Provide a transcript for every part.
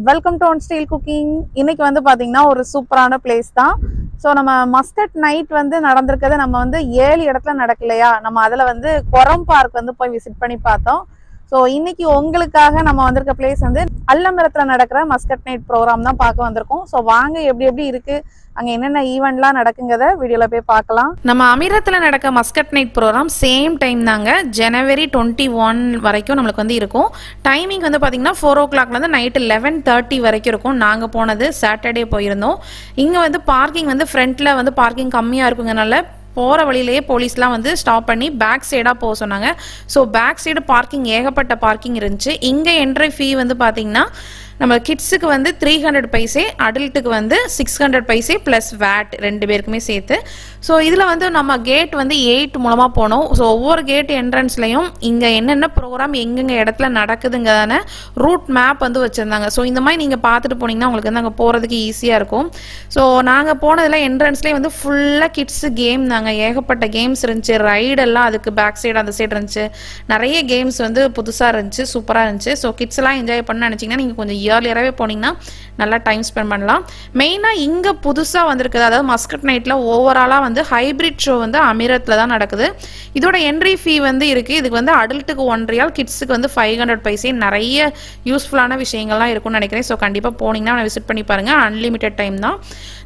Welcome to one style cooking. இன்னைக்கு வந்து பாத்தீங்கன்னா ஒரு சூப்பரான பிளேஸ் தான். ஸோ நம்ம மஸ்கட் நைட் வந்து நடந்திருக்கிறது நம்ம வந்து 7 இடத்துல நடக்கலையா, நம்ம அதில் வந்து கொரம் பார்க் வந்து போய் விசிட் பண்ணி பார்த்தோம். ஸோ இன்னைக்கு உங்களுக்காக நம்ம வந்திருக்க பிளேஸ் வந்து அல்லமரத்தில் நடக்கிற மஸ்கட் நைட் ப்ரோக்ராம் தான் பார்க்க வந்திருக்கோம். ஸோ வாங்க எப்படி இருக்கு, அங்கே என்னென்ன ஈவெண்ட்லாம் நடக்குங்கிறத வீடியோவில் போய் பார்க்கலாம். நம்ம அமீரத்தில் நடக்க Muscat night program same time தாங்க, ஜனவரி 21 வரைக்கும் நம்மளுக்கு வந்து இருக்கும். டைமிங் வந்து பார்த்தீங்கன்னா 4 o'clockலேருந்து நைட்டு 11:30 வரைக்கும் இருக்கும். நாங்கள் போனது சாட்டர்டே போயிருந்தோம். இங்கே வந்து பார்க்கிங் வந்து ஃப்ரண்ட்டில் வந்து பார்க்கிங் கம்மியாக இருக்குங்கனால போகிற வழியிலேயே போலீஸ்லாம் வந்து ஸ்டாப் பண்ணி பேக் சைடாக போக சொன்னாங்க. ஸோ பேக் சைடு பார்க்கிங் ஏகப்பட்ட பார்க்கிங் இருந்துச்சு. இங்கே என்ட்ரி ஃபீ வந்து பார்த்தீங்கன்னா நம்ம கிட்ஸுக்கு வந்து 300 பைசே, அடல்ட்டுக்கு வந்து 600 பைசே ப்ளஸ் வேட் 2 பேருக்குமே சேர்த்து. ஸோ இதில் வந்து நம்ம கேட் வந்து 8 மூலமாக போனோம். ஸோ ஒவ்வொரு கேட் என்ட்ரன்ஸ்லையும் இங்கே என்னென்ன ப்ரோக்ராம் எங்கெங்க இடத்துல நடக்குதுங்கிறதான ரூட் மேப் வந்து வச்சுருந்தாங்க. ஸோ இந்த மாதிரி நீங்கள் பார்த்துட்டு போனீங்கன்னா உங்களுக்கு வந்து அங்கே போகிறதுக்கு ஈஸியாக இருக்கும். ஸோ நாங்கள் போனதில் என்ட்ரன்ஸ்லேயே வந்து ஃபுல்லாக கிட்ஸு கேம் தாங்க, ஏகப்பட்ட கேம்ஸ் இருந்துச்சு. ரைடெல்லாம் அதுக்கு பேக் சைடு அந்த சைடு இருந்துச்சு. நிறைய கேம்ஸ் வந்து புதுசாக இருந்துச்சு, சூப்பராக இருந்துச்சு. ஸோ கிட்ஸ்லாம் என்ஜாய் பண்ண நினச்சிங்கன்னா நீங்கள் கொஞ்சம் இயர்லியராகவே போனீங்கன்னா நல்லா டைம் ஸ்பெண்ட் பண்ணலாம். மெயினாக இங்கே புதுசாக வந்திருக்குது, அதாவது மஸ்கட் நைட்டில் ஓவராலாக வந்து ஹைப்ரிட் ஷோ வந்து அமீரத்தில் தான் நடக்குது. இதோட என்ட்ரி ஃபீ வந்து இருக்குது. இதுக்கு வந்து அடல்ட்டுக்கு 1 ரியால், கிட்ஸுக்கு வந்து 500 பைசே. நிறைய யூஸ்ஃபுல்லான விஷயங்கள்லாம் இருக்கும்னு நினைக்கிறேன். ஸோ கண்டிப்பாக போனீங்கன்னா விசிட் பண்ணி பாருங்கள். அன்லிமிட்டட் டைம் தான்.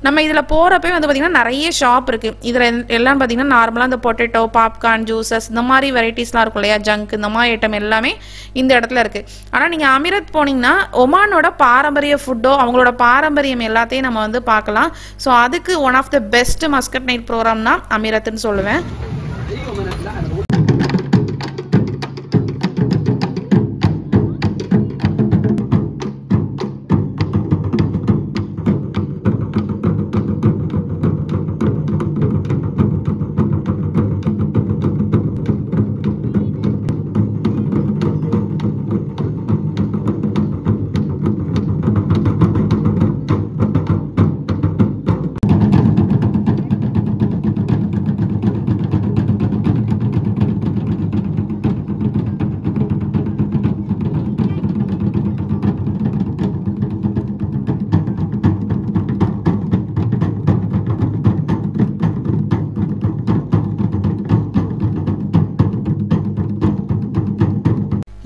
நம்ம இதில் போகிறப்பே வந்து பார்த்திங்கன்னா நிறைய ஷாப் இருக்குது. இதில் எல்லாம் பார்த்திங்கன்னா நார்மலாக இந்த பொட்டேட்டோ, பாப்கார்ன், ஜூஸஸ் இந்த மாதிரி வெரைட்டிஸ்லாம் இருக்கும் இல்லையா, ஜங்க், இந்த மாதிரி ஐட்டம் எல்லாமே இந்த இடத்துல இருக்குது. ஆனால் நீங்கள் அமீரத் போனீங்கன்னா ஒமானோட பாரம்பரிய ஃபுட்டோ அவங்களோட பாரம்பரியம் எல்லாத்தையும் நம்ம வந்து பார்க்கலாம். ஸோ அதுக்கு one of the best Muscat night ப்ரோக்ராம்னா அமீரத்துன்னு சொல்லுவேன்.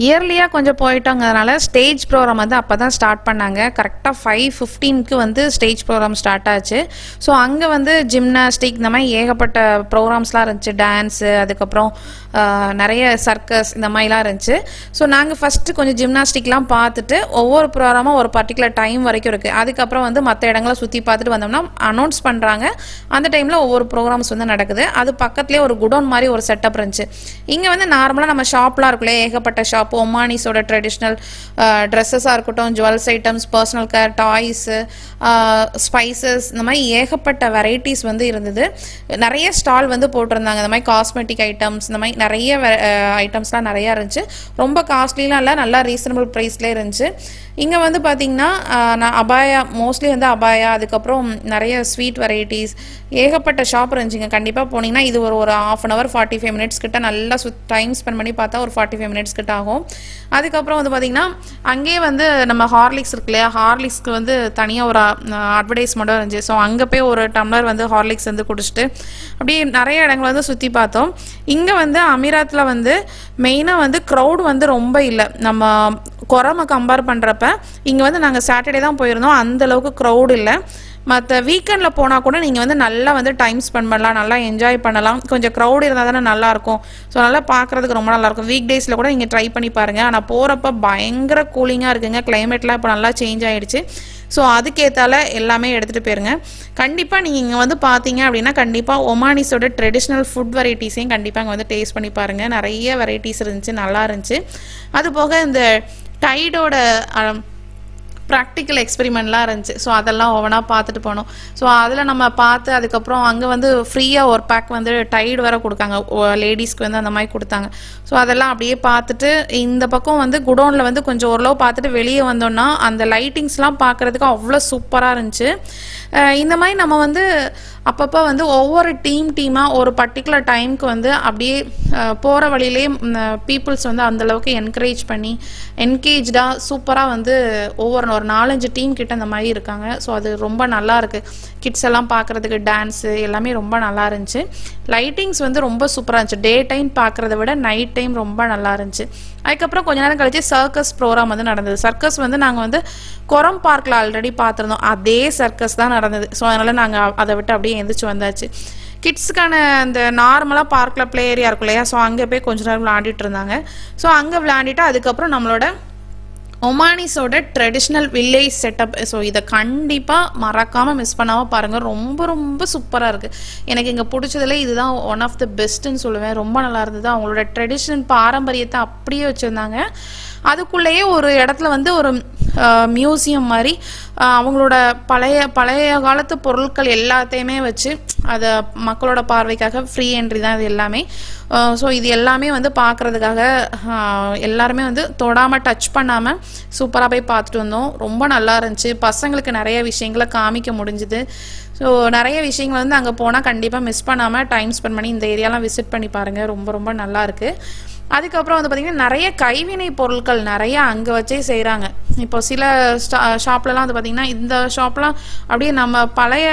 இயர்லியாக கொஞ்சம் போயிட்டோங்கிறதுனால ஸ்டேஜ் ப்ரோக்ராம் வந்து அப்போ தான் ஸ்டார்ட் பண்ணாங்க. கரெக்டாக 5:15க்கு வந்து ஸ்டேஜ் ப்ரோக்ராம் ஸ்டார்ட் ஆச்சு. ஸோ அங்கே வந்து ஜிம்னாஸ்டிக் இந்த மாதிரி ஏகப்பட்ட ப்ரோக்ராம்ஸ்லாம் இருந்துச்சு. டான்ஸு, அதுக்கப்புறம் நிறைய சர்க்கஸ் இந்த மாதிரிலாம் இருந்துச்சு. ஸோ நாங்கள் ஃபஸ்ட்டு கொஞ்சம் ஜிம்னாஸ்டிக்லாம் பார்த்துட்டு ஒவ்வொரு ப்ரோக்ராமும் ஒரு பர்டிகுலர் டைம் வரைக்கும் இருக்குது. அதுக்கப்புறம் வந்து மற்ற இடங்களை சுற்றி பார்த்துட்டு வந்தோம்னா அனௌன்ஸ் பண்ணுறாங்க. அந்த டைமில் ஒவ்வொரு ப்ரோக்ராம்ஸ் வந்து நடக்குது. அது பக்கத்துலேயே ஒரு குடோன் மாதிரி ஒரு செட்டப் இருந்துச்சு. இங்கே வந்து நார்மலாக நம்ம ஷாப்லாம் இருக்குல்ல, ஏகப்பட்ட ஷாப், ஒமானிஸோட ட்ரெடிஷ்னல் ட்ரெஸ்ஸஸாக இருக்கட்டும், jewels items, personal care, toys, spices, இந்த மாதிரி ஏகப்பட்ட வெரைட்டிஸ் வந்து இருந்தது. நிறைய ஸ்டால் வந்து போட்டிருந்தாங்க. இந்த மாதிரி காஸ்மெட்டிக் ஐட்டம்ஸ், இந்த மாதிரி நிறைய ஐட்டம்ஸ்லாம் நிறையா இருந்துச்சு. ரொம்ப காஸ்ட்லிலாம் இல்லை, நல்லா ரீசனபிள் ப்ரைஸ்லேயே இருந்துச்சு. இங்கே வந்து பார்த்திங்கன்னா நான் அபாயா, மோஸ்ட்லி வந்து அபாயா, அதுக்கப்புறம் நிறைய ஸ்வீட் வெரைட்டிஸ், ஏகப்பட்ட ஷாப் இருந்துச்சுங்க. கண்டிப்பாக போனீங்கன்னா இது ஒரு 1/2 hour 45 minutes கிட்ட நல்லா டைம் ஸ்பெண்ட் பண்ணி பார்த்தா ஒரு 45 minutes கிட்ட ஆகும். அதுக்கப்புறம் வந்து பார்த்திங்கன்னா அங்கேயே வந்து நம்ம ஹார்லிக்ஸ் இருக்கு இல்லையா, ஹார்லிக்ஸ்க்கு வந்து தனியாக ஒரு அட்வர்டைஸ்மெண்ட்டும் இருந்துச்சு. ஸோ அங்கே போய் ஒரு டம்ளர் வந்து ஹார்லிக்ஸ் வந்து குடிச்சிட்டு அப்படியே நிறைய இடங்கள் வந்து சுற்றி பார்த்தோம். இங்கே வந்து அமீராத்தில் வந்து மெயினாக வந்து க்ரௌட் வந்து ரொம்ப இல்லை. நம்ம கொரமை கம்பேர் பண்ணுறப்ப இங்கே வந்து நாங்கள் சாட்டர்டே தான் போயிருந்தோம், அந்தளவுக்கு க்ரௌட் இல்லை. மற்ற வீக்கெண்டில் போனால் கூட நீங்கள் வந்து நல்லா வந்து டைம் ஸ்பெண்ட் பண்ணலாம், நல்லா என்ஜாய் பண்ணலாம். கொஞ்சம் க்ரௌட் இருந்தால் தானே நல்லாயிருக்கும். ஸோ நல்லா பார்க்குறதுக்கு ரொம்ப நல்லாயிருக்கும். வீக் டேஸில் கூட நீங்கள் ட்ரை பண்ணி பாருங்கள். ஆனால் போகிறப்ப பயங்கர கூலிங்காக இருக்குங்க. கிளைமேட்லாம் இப்போ நல்லா சேஞ்ச் ஆகிடுச்சு. ஸோ அதுக்கேற்றால எல்லாமே எடுத்துகிட்டு போயிருங்க. கண்டிப்பாக நீங்கள் இங்கே வந்து பார்த்தீங்க அப்படின்னா கண்டிப்பாக ஒமானிஸோட ட்ரெடிஷ்னல் ஃபுட் வெரைட்டிஸையும் கண்டிப்பாக இங்கே வந்து டேஸ்ட் பண்ணி பாருங்கள். நிறைய வெரைட்டிஸ் இருந்துச்சு, நல்லா இருந்துச்சு. அதுபோக இந்த டைடோட ப்ராக்டிக்கல் எக்ஸ்பெரிமெண்ட்லாம் இருந்துச்சு. ஸோ அதெல்லாம் ஒவ்வொன்றா பார்த்துட்டு போனோம். ஸோ அதில் நம்ம பார்த்து அதுக்கப்புறம் அங்கே வந்து ஃப்ரீயாக ஒரு பேக் வந்து டைடு வேறு கொடுத்தாங்க, லேடிஸ்க்கு வந்து அந்த மாதிரி கொடுத்தாங்க. ஸோ அதெல்லாம் அப்படியே பார்த்துட்டு இந்த பக்கம் வந்து குடோனில் வந்து கொஞ்சம் ஓரளவு பார்த்துட்டு வெளியே வந்தோம்னா அந்த லைட்டிங்ஸ்லாம் பார்க்குறதுக்கு அவ்வளோ சூப்பராக இருந்துச்சு. இந்த மாதிரி நம்ம வந்து அப்பப்போ வந்து ஒவ்வொரு டீமாக ஒரு பர்டிகுலர் டைமுக்கு வந்து அப்படியே போகிற வழியிலே பீப்புள்ஸ் வந்து அந்தளவுக்கு என்கரேஜ் பண்ணி என்கேஜாக சூப்பராக வந்து ஒரு 4-5 டீம் கிட்ட அந்த மாதிரி இருக்காங்க. ஸோ அது ரொம்ப நல்லா இருக்குது. கிட்ஸ் எல்லாம் பார்க்குறதுக்கு டான்ஸு எல்லாமே ரொம்ப நல்லா இருந்துச்சு. லைட்டிங்ஸ் வந்து ரொம்ப சூப்பராக இருந்துச்சு. டே டைம் பார்க்குறத விட நைட் டைம் ரொம்ப நல்லா இருந்துச்சு. அதுக்கப்புறம் கொஞ்ச நேரம் கழிச்சு சர்க்கஸ் ப்ரோக்ராம் வந்து நடந்தது. சர்க்கஸ் வந்து நாங்கள் வந்து கொரம் பார்க்கில் ஆல்ரெடி பார்த்துருந்தோம். அதே சர்க்கஸ் தான் நடந்தது. ஸோ அதனால் நாங்கள் அதை விட்டு அப்படியே எந்திரிச்சு வந்தாச்சு. கிட்ஸுக்கான இந்த நார்மலாக பார்க்கில் ப்ளே ஏரியா இருக்கும் இல்லையா, ஸோ அங்கே போய் கொஞ்ச நேரம் விளையாடிட்டு இருந்தாங்க. ஸோ அங்கே விளையாடிட்டு அதுக்கப்புறம் நம்மளோட ஒமானிஸோட ட்ரெடிஷ்னல் வில்லேஜ் செட்டப். ஸோ இதை கண்டிப்பாக மறக்காமல் மிஸ் பண்ணாமல் பாருங்கள். ரொம்ப ரொம்ப சூப்பராக இருக்குது. எனக்கு இங்கே பிடிச்சதுல இதுதான் ஒன் ஆஃப் த பெஸ்ட்டுன்னு சொல்லுவேன். ரொம்ப நல்லா இருந்தது. அவங்களோட ட்ரெடிஷ்னல் பாரம்பரியத்தை அப்படியே வச்சுருந்தாங்க. அதுக்குள்ளேயே ஒரு இடத்துல வந்து ஒரு மியூசியம் மாதிரி அவங்களோட பழைய காலத்து பொருட்கள் எல்லாத்தையுமே வச்சு அதை மக்களோட பார்வைக்காக ஃப்ரீ என்ட்ரி தான் இது எல்லாமே. ஸோ இது எல்லாமே வந்து பார்க்குறதுக்காக எல்லாருமே வந்து தொடாமல் டச் பண்ணாமல் சூப்பராக போய் பார்த்துட்டு வந்தோம். ரொம்ப நல்லா இருந்துச்சு. பசங்களுக்கு நிறைய விஷயங்களை காமிக்க முடிஞ்சுது. ஸோ நிறைய விஷயங்கள் வந்து அங்கே போனால் கண்டிப்பாக மிஸ் பண்ணாமல் டைம் ஸ்பெண்ட் பண்ணி இந்த ஏரியாலாம் விசிட் பண்ணி பாருங்கள். ரொம்ப ரொம்ப நல்லா இருக்குது. அதுக்கப்புறம் வந்து பார்த்திங்கன்னா நிறைய கைவினை பொருட்கள் நிறையா அங்கே வச்சே செய்கிறாங்க. இப்போ சில ஷாப்லலாம் வந்து பார்த்திங்கன்னா இந்த ஷாப்லாம் அப்படியே நம்ம பழைய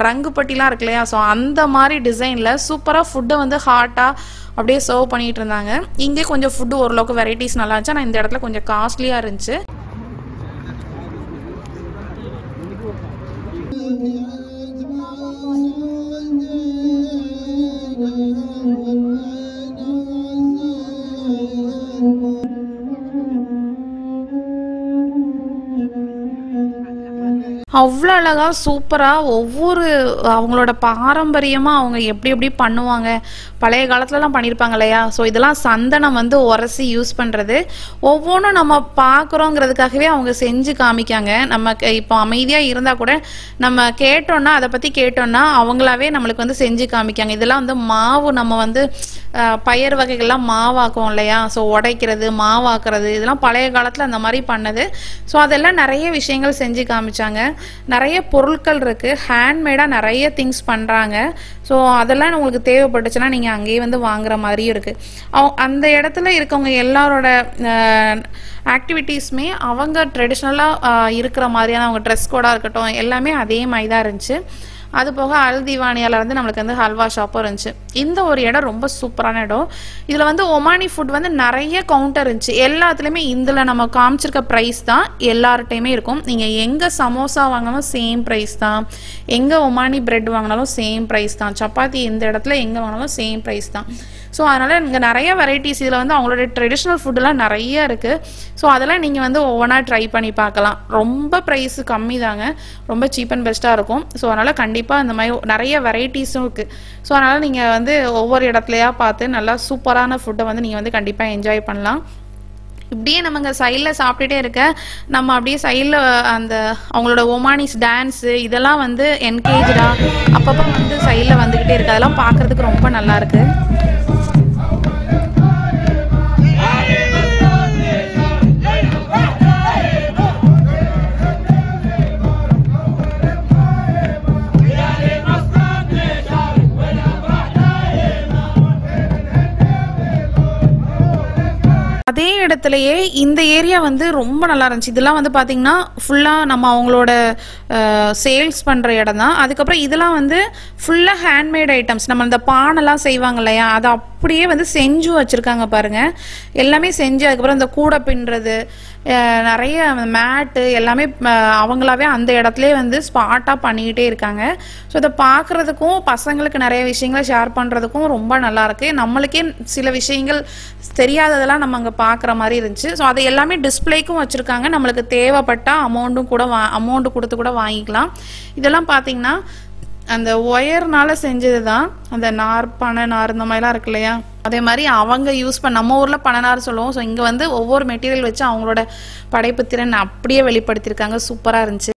ரங்குப்பட்டிலாம் இருக்கு இல்லையா, ஸோ அந்த மாதிரி டிசைனில் சூப்பராக ஃபுட்டை வந்து ஹாட்டாக அப்படியே சர்வ் பண்ணிகிட்டு இருந்தாங்க. இங்கே கொஞ்சம் ஃபுட்டு ஓரளவுக்கு வெரைட்டிஸ் நல்லா இருந்துச்சு. ஆனால் இந்த இடத்துல கொஞ்சம் காஸ்ட்லியாக இருந்துச்சு. அவ்வளோ அழகாக சூப்பராக ஒவ்வொரு அவங்களோட பாரம்பரியமாக அவங்க எப்படி எப்படி பண்ணுவாங்க, பழைய காலத்துலலாம் பண்ணியிருப்பாங்க இல்லையா. ஸோ இதெல்லாம் சந்தனம் வந்து உரசி யூஸ் பண்ணுறது. ஒவ்வொன்றும் நம்ம பார்க்குறோங்கிறதுக்காகவே அவங்க செஞ்சு காமிக்காங்க. நம்ம இப்போ அமைதியாக இருந்தால் கூட நம்ம கேட்டோன்னா அதை பற்றி கேட்டோன்னா அவங்களாவே நம்மளுக்கு வந்து செஞ்சு காமிக்காங்க. இதெல்லாம் வந்து மாவு நம்ம வந்து பயிர் வகைகள்லாம் மாவாக்குவோம் இல்லையா, ஸோ உடைக்கிறது மாவாக்குறது இதெல்லாம் பழைய காலத்தில் அந்த மாதிரி பண்ணது. ஸோ அதெல்லாம் நிறைய விஷயங்கள் செஞ்சு காமிச்சாங்க. நிறைய பொருட்கள் இருக்குது. ஹேண்ட்மேடாக நிறைய திங்ஸ் பண்ணுறாங்க. ஸோ அதெல்லாம் உங்களுக்கு தேவைப்பட்டுச்சுன்னா நீங்கள் அங்கேயே வந்து வாங்குற மாதிரியும் இருக்குது. அந்த இடத்துல இருக்கவங்க எல்லாரோட ஆக்டிவிட்டீஸுமே அவங்க ட்ரெடிஷ்னலாக இருக்கிற மாதிரியான அவங்க ட்ரெஸ் கோடாக இருக்கட்டும் எல்லாமே அதே மாதிரி தான் இருந்துச்சு. அது போக அல்திவானியாவில் வந்து நம்மளுக்கு வந்து ஹல்வா ஷாப்பும் இருந்துச்சு. இந்த ஒரு இடம் ரொம்ப சூப்பரான இடம். இதில் வந்து ஒமானி ஃபுட் வந்து நிறைய கவுண்டர் இருந்துச்சு. எல்லாத்துலேயுமே இதில் நம்ம காமிச்சிருக்க ப்ரைஸ் தான் எல்லார்ட்டையுமே இருக்கும். நீங்கள் எங்கே சமோசா வாங்கினாலும் சேம் ப்ரைஸ் தான், எங்கே ஒமானி பிரெட் வாங்கினாலும் சேம் ப்ரைஸ் தான், சப்பாத்தி எந்த இடத்துல எங்கே வாங்கினாலும் சேம் ப்ரைஸ் தான். ஸோ அதனால் இங்கே நிறைய வெரைட்டிஸ் இதில் வந்து அவங்களோட ட்ரெடிஷ்னல் ஃபுட்டெல்லாம் நிறைய இருக்குது. ஸோ அதெல்லாம் நீங்கள் வந்து ஒவ்வொன்றா ட்ரை பண்ணி பார்க்கலாம். ரொம்ப ப்ரைஸு கம்மி தாங்க, ரொம்ப சீப் அண்ட் பெஸ்ட்டாக இருக்கும். ஸோ அதனால் கண்டிப்பாக இந்த மாதிரி நிறைய வெரைட்டிஸும் இருக்குது. ஸோ அதனால் நீங்கள் வந்து ஒவ்வொரு இடத்துலையா பார்த்து நல்லா சூப்பரான ஃபுட்டை வந்து நீங்கள் வந்து கண்டிப்பாக என்ஜாய் பண்ணலாம். இப்படியே நம்ம இங்கே சைடில் சாப்பிட்டுட்டே இருக்க நம்ம அப்படியே சைடில் அந்த அவங்களோட ஒமானிஸ் டான்ஸு இதெல்லாம் வந்து என்கேஜாக அப்பப்போ வந்து சைடில் வந்துக்கிட்டே இருக்குது. அதெல்லாம் பார்க்குறதுக்கு ரொம்ப நல்லாயிருக்கு. அதே இடத்துலையே இந்த ஏரியா வந்து ரொம்ப நல்லா இருந்துச்சு. இதெல்லாம் வந்து பார்த்திங்கன்னா ஃபுல்லாக நம்ம அவங்களோட சேல்ஸ் பண்ணுற இடம் தான். அதுக்கப்புறம் இதெல்லாம் வந்து ஃபுல்லாக ஹேண்ட்மேட் ஐட்டம்ஸ். நம்ம இந்த பானைலாம் செய்வாங்க இல்லையா, அதை அப்படியே வந்து செஞ்சும் வச்சுருக்காங்க பாருங்கள். எல்லாமே செஞ்சு அதுக்கப்புறம் இந்த கூடை பின்னுறது நிறைய மேட்டு எல்லாமே அவங்களாவே அந்த இடத்துலேயே வந்து ஸ்பாட்டாக பண்ணிக்கிட்டே இருக்காங்க. ஸோ இதை பார்க்குறதுக்கும் பசங்களுக்கு நிறைய விஷயங்களை ஷேர் பண்ணுறதுக்கும் ரொம்ப நல்லாயிருக்கு. நம்மளுக்கே சில விஷயங்கள் தெரியாததெல்லாம் நம்ம அங்கே பார்க்குற மாதிரி இருந்துச்சு. ஸோ அதை எல்லாமே டிஸ்பிளேக்கும் வச்சுருக்காங்க. நம்மளுக்கு தேவைப்பட்டால் அமௌண்ட்டு கொடுத்து கூட வாங்கிக்கலாம். இதெல்லாம் பார்த்திங்கன்னா அந்த ஒயர்னால செஞ்சது தான். அந்த பனை நார் இந்த மாதிரிலாம் இருக்கு இல்லையா, அதே மாதிரி அவங்க யூஸ் பண்ண நம்ம ஊரில் பனைநார் சொல்லுவோம். ஸோ இங்கே வந்து ஒவ்வொரு மெட்டீரியல் வச்சு அவங்களோட படைப்பு திறன் அப்படியே வெளிப்படுத்தியிருக்காங்க. சூப்பராக இருந்துச்சு.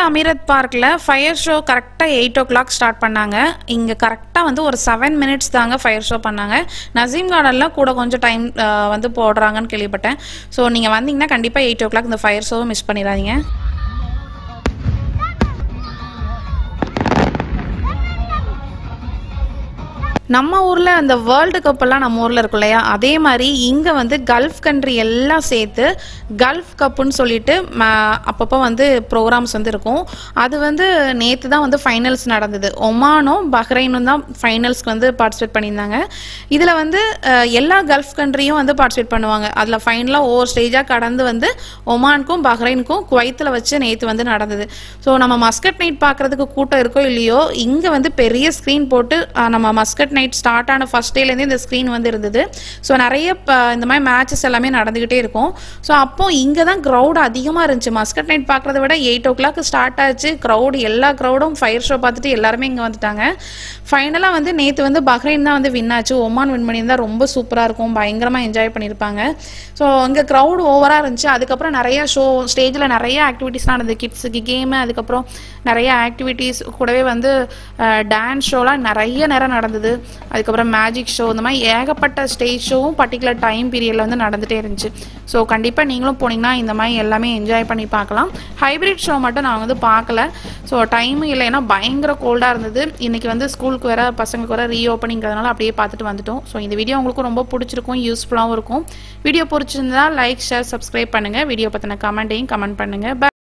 அமீரத் பார்க்கில் ஃபயர் ஷோ கரெக்டாக 8 o'clock ஸ்டார்ட் பண்ணாங்க. இங்கே கரெக்டாக வந்து ஒரு 7 minutes தாங்க ஃபயர் ஷோ பண்ணாங்க. நசீம் கார்டனில் கூட கொஞ்சம் டைம் வந்து போடுறாங்கன்னு கேள்விப்பட்டேன். ஸோ நீங்கள் வந்தீங்கன்னா கண்டிப்பாக 8 o'clock இந்த ஃபயர் ஷோவை மிஸ் பண்ணிடாதீங்க. நம்ம ஊரில் அந்த வேர்ல்டு கப்பெல்லாம் நம்ம ஊரில் இருக்கும் இல்லையா, அதே மாதிரி இங்கே வந்து கல்ஃப் கண்ட்ரி எல்லாம் சேர்த்து கல்ஃப் கப்புன்னு சொல்லிட்டு அப்பப்போ வந்து ப்ரோக்ராம்ஸ் வந்து இருக்கும். அது வந்து நேற்று தான் வந்து ஃபைனல்ஸ் நடந்தது. ஒமானும் பஹ்ரைனும் தான் ஃபைனல்ஸ்க்கு வந்து பார்ட்டிசிபேட் பண்ணியிருந்தாங்க. இதில் வந்து எல்லா கல்ஃப் கண்ட்ரியும் வந்து பார்ட்டிசிபேட் பண்ணுவாங்க. அதில் ஃபைனலாக ஒவ்வொரு ஸ்டேஜாக கடந்து வந்து ஒமானுக்கும் பஹ்ரைனுக்கும் குவைத்தில் வச்சு நேற்று வந்து நடந்தது. ஸோ நம்ம மஸ்கட் நைட் பார்க்குறதுக்கு கூட்டம் இருக்கோ இல்லையோ, இங்கே வந்து பெரிய ஸ்க்ரீன் போட்டு நம்ம மஸ்கட் நைட் ஸ்டார்ட் ஆன ஃபர்ஸ்ட் டேலேருந்து இந்த ஸ்க்ரீன் வந்து இருந்தது. ஸோ நிறைய இந்த மாதிரி மேட்சஸ் எல்லாமே நடந்துக்கிட்டே இருக்கும். ஸோ அப்போ இங்கே தான் க்ரௌட் அதிகமாக இருந்துச்சு. மஸ்கட் நைட் பார்க்குறத விட 8 o'clock ஸ்டார்ட் ஆச்சு. எல்லா க்ரௌடும் ஃபயர் ஷோ பார்த்துட்டு எல்லாருமே இங்கே வந்துட்டாங்க. ஃபைனலாக வந்து நேற்று வந்து பஹ்ரைன் தான் வந்து வின் ஆச்சு. ஒமான் வின் பண்ணியிருந்தா ரொம்ப சூப்பராக இருக்கும், பயங்கரமாக என்ஜாய் பண்ணியிருப்பாங்க. ஸோ இங்கே க்ரௌட் ஓவராக இருந்துச்சு. அதுக்கப்புறம் நிறைய ஸ்டேஜில் நிறைய ஆக்டிவிட்டீஸ்லாம் நடந்தது. கிட்ஸுக்கு கேமு, அதுக்கப்புறம் நிறைய ஆக்டிவிட்டீஸ் கூடவே வந்து டான்ஸ் ஷோலாம் நிறைய நேரம் நடந்தது. அதுக்கப்புறம் மேஜிக் ஷோ, இந்த மாதிரி ஏகப்பட்ட ஸ்டேஜ் ஷோவும் பர்டிகுலர் டைம் பீரியடில் வந்து நடந்துகிட்டே இருந்துச்சு. ஸோ கண்டிப்பாக நீங்களும் போனீங்கன்னா இந்த மாதிரி எல்லாமே என்ஜாய் பண்ணி பார்க்கலாம். ஹைப்ரிட் ஷோ மட்டும் நான் வந்து பார்க்கல. ஸோ டைமும் இல்லை, ஏன்னா பயங்கர கோல்டாக இருந்தது. இன்றைக்கி வந்து ஸ்கூலுக்கு வேறு பசங்களுக்கு வேறு ரீஓப்பனிங்கிறதுனால அப்படியே பார்த்துட்டு வந்துட்டோம். ஸோ இந்த வீடியோ உங்களுக்கு ரொம்ப பிடிச்சிருக்கும், யூஸ்ஃபுல்லாகவும் இருக்கும். வீடியோ பிடிச்சிருந்தா லைக், ஷேர், சப்ஸ்கிரைப் பண்ணுங்கள். வீடியோ பற்றின கமெண்ட்டையும் கமெண்ட் பண்ணுங்கள்.